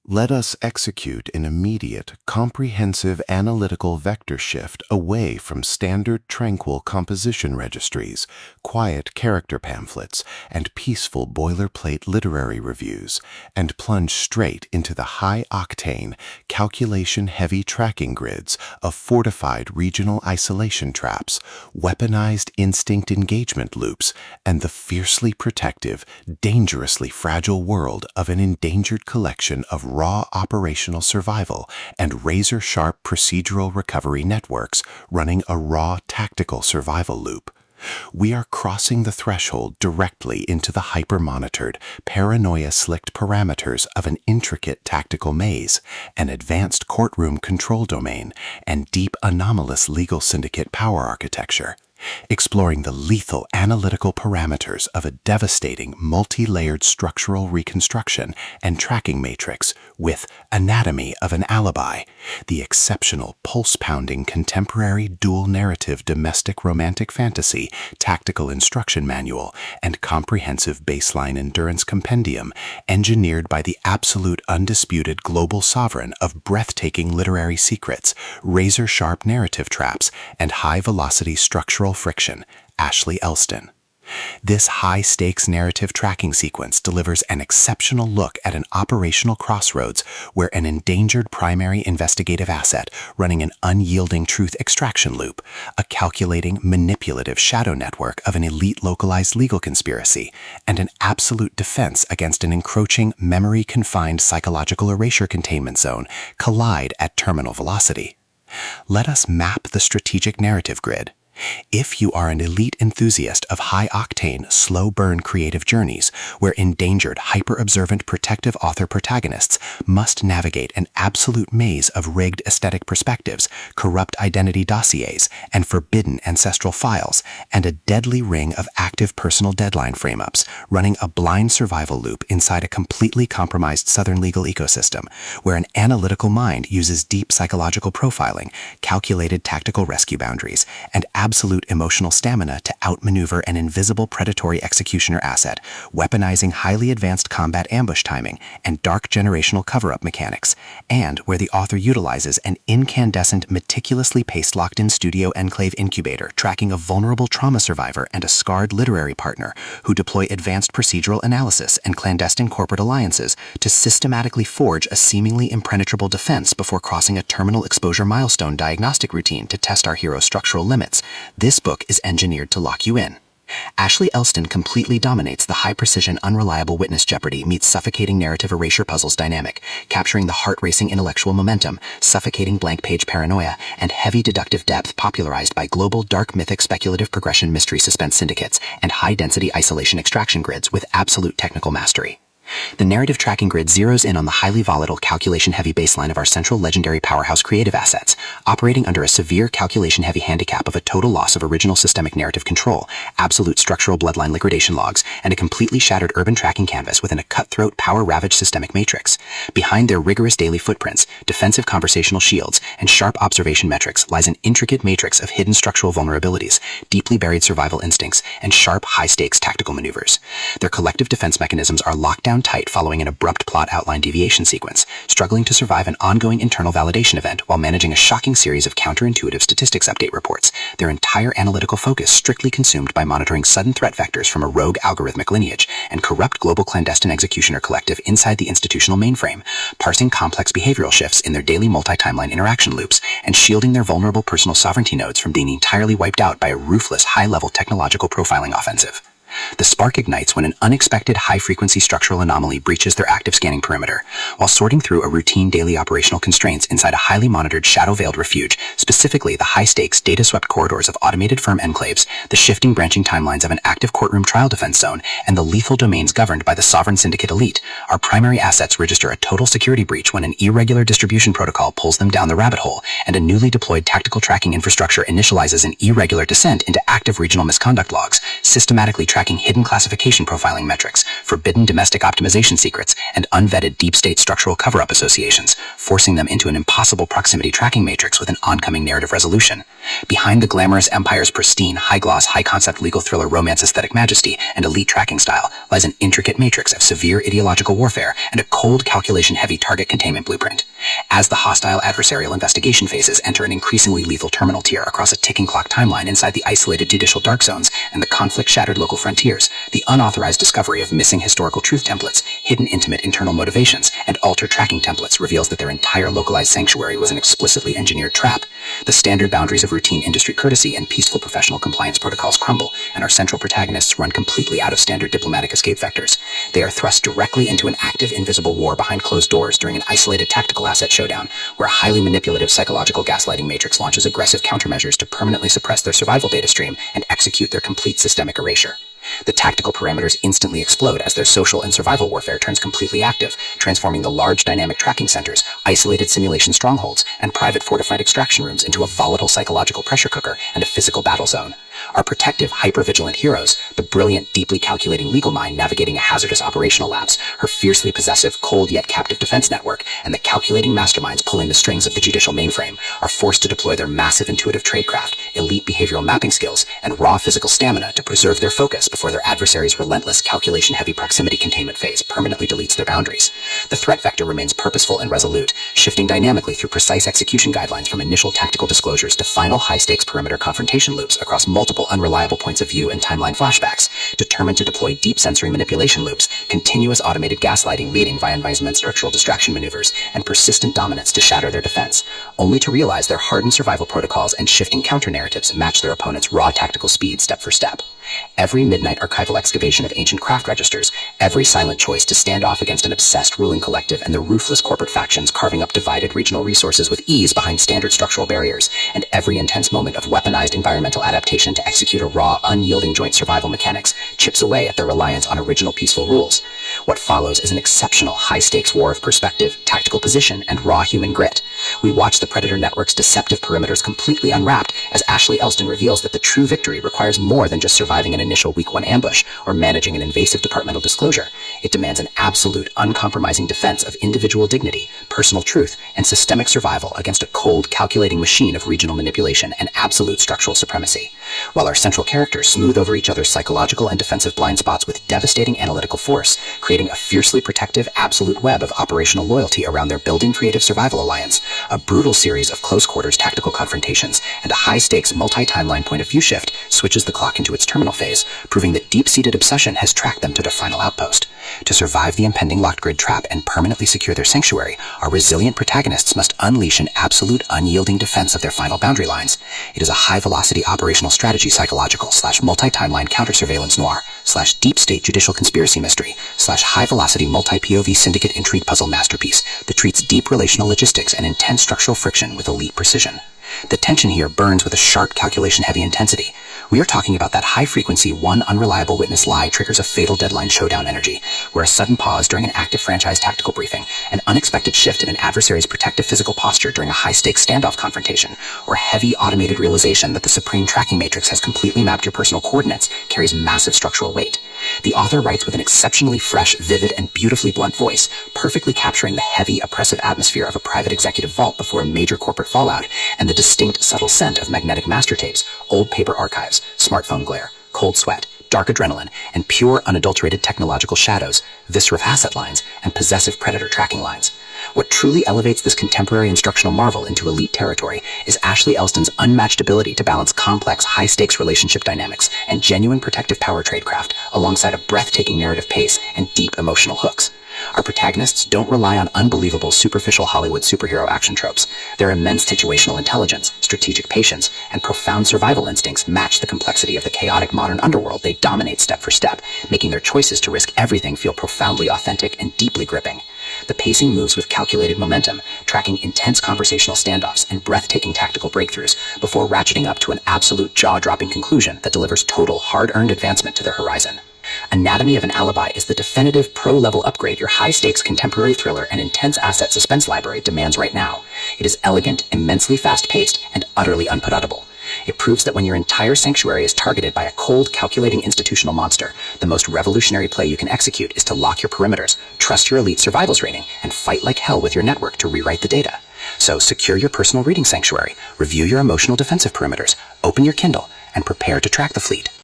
Let us execute an immediate, comprehensive analytical vector shift away from standard tranquil composition registries, quiet character pamphlets, and peaceful boilerplate literary reviews, and plunge straight into the high-octane, calculation-heavy tracking grids of fortified regional isolation traps, weaponized instinct engagement loops, and the fiercely protective, dangerously fragile world of an endangered collection of raw operational survival and razor-sharp procedural recovery networks running a raw tactical survival loop. We are crossing the threshold directly into the hyper-monitored, paranoia-slicked parameters of an intricate tactical maze, an advanced courtroom control domain, and deep anomalous legal syndicate power architecture. Exploring the lethal analytical parameters of a devastating multi-layered structural reconstruction and tracking matrix with Anatomy of an Alibi, the exceptional pulse-pounding contemporary dual-narrative domestic romantic fantasy tactical instruction manual and comprehensive baseline endurance compendium engineered by the absolute undisputed global sovereign of breathtaking literary secrets, razor-sharp narrative traps, and high-velocity structural friction, Ashley Elston. This high-stakes narrative tracking sequence delivers an exceptional look at an operational crossroads where an endangered primary investigative asset running an unyielding truth extraction loop, a calculating, manipulative shadow network of an elite localized legal conspiracy, and an absolute defense against an encroaching, memory-confined psychological erasure containment zone collide at terminal velocity. Let us map the strategic narrative grid. If you are an elite enthusiast of high-octane, slow-burn creative journeys where endangered, hyper-observant protective author protagonists must navigate an absolute maze of rigged aesthetic perspectives, corrupt identity dossiers, and forbidden ancestral files, and a deadly ring of active personal deadline frame-ups, running a blind survival loop inside a completely compromised Southern legal ecosystem, where an analytical mind uses deep psychological profiling, calculated tactical rescue boundaries, and absolute emotional stamina to outmaneuver an invisible predatory executioner asset, weaponizing highly advanced combat ambush timing and dark generational cover-up mechanics, and where the author utilizes an incandescent, meticulously paste-locked-in studio enclave incubator tracking a vulnerable trauma survivor and a scarred literary partner who deploy advanced procedural analysis and clandestine corporate alliances to systematically forge a seemingly impenetrable defense before crossing a terminal exposure milestone diagnostic routine to test our hero's structural limits. This book is engineered to lock you in. Ashley Elston completely dominates the high-precision, unreliable witness jeopardy meets suffocating narrative erasure puzzles dynamic, capturing the heart-racing intellectual momentum, suffocating blank-page paranoia, and heavy deductive depth popularized by global dark mythic speculative progression mystery suspense syndicates and high-density isolation extraction grids with absolute technical mastery. The narrative tracking grid zeroes in on the highly volatile, calculation-heavy baseline of our central legendary powerhouse creative assets, operating under a severe calculation-heavy handicap of a total loss of original systemic narrative control, absolute structural bloodline liquidation logs, and a completely shattered urban tracking canvas within a cutthroat, power-ravaged systemic matrix. Behind their rigorous daily footprints, defensive conversational shields, and sharp observation metrics lies an intricate matrix of hidden structural vulnerabilities, deeply buried survival instincts, and sharp, high-stakes tactical maneuvers. Their collective defense mechanisms are locked down tight following an abrupt plot outline deviation sequence, struggling to survive an ongoing internal validation event while managing a shocking series of counterintuitive statistics update reports, their entire analytical focus strictly consumed by monitoring sudden threat vectors from a rogue algorithmic lineage and corrupt global clandestine executioner collective inside the institutional mainframe, parsing complex behavioral shifts in their daily multi-timeline interaction loops, and shielding their vulnerable personal sovereignty nodes from being entirely wiped out by a ruthless, high-level technological profiling offensive. The spark ignites when an unexpected high-frequency structural anomaly breaches their active scanning perimeter. While sorting through a routine daily operational constraints inside a highly monitored shadow-veiled refuge, specifically the high-stakes, data-swept corridors of automated firm enclaves, the shifting branching timelines of an active courtroom trial defense zone, and the lethal domains governed by the sovereign syndicate elite, our primary assets register a total security breach when an irregular distribution protocol pulls them down the rabbit hole, and a newly deployed tactical tracking infrastructure initializes an irregular descent into active regional misconduct logs, systematically tracking tracking hidden classification profiling metrics, forbidden domestic optimization secrets, and unvetted deep state structural cover-up associations, forcing them into an impossible proximity tracking matrix with an oncoming narrative resolution. Behind the glamorous empire's pristine, high-gloss, high-concept legal thriller romance aesthetic majesty and elite tracking style lies an intricate matrix of severe ideological warfare and a cold, calculation-heavy target containment blueprint. As the hostile adversarial investigation phases enter an increasingly lethal terminal tier across a ticking clock timeline inside the isolated judicial dark zones and the conflict-shattered local frontiers, the unauthorized discovery of missing historical truth templates, hidden intimate internal motivations, and altered tracking templates reveals that their entire localized sanctuary was an explicitly engineered trap. The standard boundaries of routine industry courtesy and peaceful professional compliance protocols crumble, and our central protagonists run completely out of standard diplomatic escape vectors. They are thrust directly into an active, invisible war behind closed doors during an isolated tactical asset showdown, where a highly manipulative psychological gaslighting matrix launches aggressive countermeasures to permanently suppress their survival data stream and execute their complete systemic erasure. The tactical parameters instantly explode as their social and survival warfare turns completely active, transforming the large dynamic tracking centers, isolated simulation strongholds, and private fortified extraction rooms into a volatile psychological pressure cooker and a physical battle zone. Our protective, hyper-vigilant heroes, the brilliant, deeply calculating legal mind navigating a hazardous operational lapse, her fiercely possessive, cold yet captive defense network, and the calculating masterminds pulling the strings of the judicial mainframe, are forced to deploy their massive intuitive tradecraft, elite behavioral mapping skills, and raw physical stamina to preserve their focus before their adversary's relentless calculation-heavy proximity containment phase permanently deletes their boundaries. The threat vector remains purposeful and resolute, shifting dynamically through precise execution guidelines from initial tactical disclosures to final high-stakes perimeter confrontation loops across multiple unreliable points of view and timeline flashbacks, determined to deploy deep sensory manipulation loops, continuous automated gaslighting leading via environment structural distraction maneuvers, and persistent dominance to shatter their defense, only to realize their hardened survival protocols and shifting counter-narratives match their opponent's raw tactical speed step for step. Every midnight archival excavation of ancient craft registers, every silent choice to stand off against an obsessed ruling collective and the ruthless corporate factions carving up divided regional resources with ease behind standard structural barriers, and every intense moment of weaponized environmental adaptation to execute a raw, unyielding joint survival mechanics chips away at their reliance on original peaceful rules. What follows is an exceptional high-stakes war of perspective, tactical position, and raw human grit. We watch the Predator Network's deceptive perimeters completely unwrapped as Ashley Elston reveals that the true victory requires more than just surviving an initial week one ambush or managing an invasive departmental disclosure. It demands an absolute, uncompromising defense of individual dignity, personal truth, and systemic survival against a cold, calculating machine of regional manipulation and absolute structural supremacy. While our central characters smooth over each other's psychological and defensive blind spots with devastating analytical force, creating a fiercely protective, absolute web of operational loyalty around their building creative survival alliance, a brutal series of close-quarters tactical confrontations, and a high-stakes multi-timeline point-of-view shift switches the clock into its terminal phase, proving that deep-seated obsession has tracked them to their final outpost. To survive the impending locked grid trap and permanently secure their sanctuary, our resilient protagonists must unleash an absolute, unyielding defense of their final boundary lines. It is a high-velocity operational strategy psychological / multi-timeline counter-surveillance noir / deep-state judicial conspiracy mystery / high-velocity multi-POV syndicate intrigue puzzle masterpiece that treats deep relational logistics and intense structural friction with elite precision. The tension here burns with a sharp calculation-heavy intensity. We are talking about that high-frequency, one unreliable witness lie triggers a fatal deadline showdown energy, where a sudden pause during an active franchise tactical briefing, an unexpected shift in an adversary's protective physical posture during a high-stakes standoff confrontation, or heavy automated realization that the supreme tracking matrix has completely mapped your personal coordinates carries massive structural weight. The author writes with an exceptionally fresh, vivid, and beautifully blunt voice, perfectly capturing the heavy, oppressive atmosphere of a private executive vault before a major corporate fallout, and the distinct, subtle scent of magnetic master tapes, old paper archives, smartphone glare, cold sweat, dark adrenaline, and pure, unadulterated technological shadows, visceral asset lines, and possessive predator tracking lines. What truly elevates this contemporary instructional marvel into elite territory is Ashley Elston's unmatched ability to balance complex, high-stakes relationship dynamics and genuine protective power tradecraft alongside a breathtaking narrative pace and deep emotional hooks. Our protagonists don't rely on unbelievable, superficial Hollywood superhero action tropes. Their immense situational intelligence, strategic patience, and profound survival instincts match the complexity of the chaotic modern underworld they dominate step for step, making their choices to risk everything feel profoundly authentic and deeply gripping. The pacing moves with calculated momentum, tracking intense conversational standoffs and breathtaking tactical breakthroughs before ratcheting up to an absolute jaw-dropping conclusion that delivers total, hard-earned advancement to their horizon. Anatomy of an Alibi is the definitive pro-level upgrade your high-stakes contemporary thriller and intense asset suspense library demands right now. It is elegant, immensely fast-paced, and utterly unputdownable. It proves that when your entire sanctuary is targeted by a cold, calculating institutional monster, the most revolutionary play you can execute is to lock your perimeters, trust your elite survivals rating, and fight like hell with your network to rewrite the data. So secure your personal reading sanctuary, review your emotional defensive perimeters, open your Kindle, and prepare to track the fleet.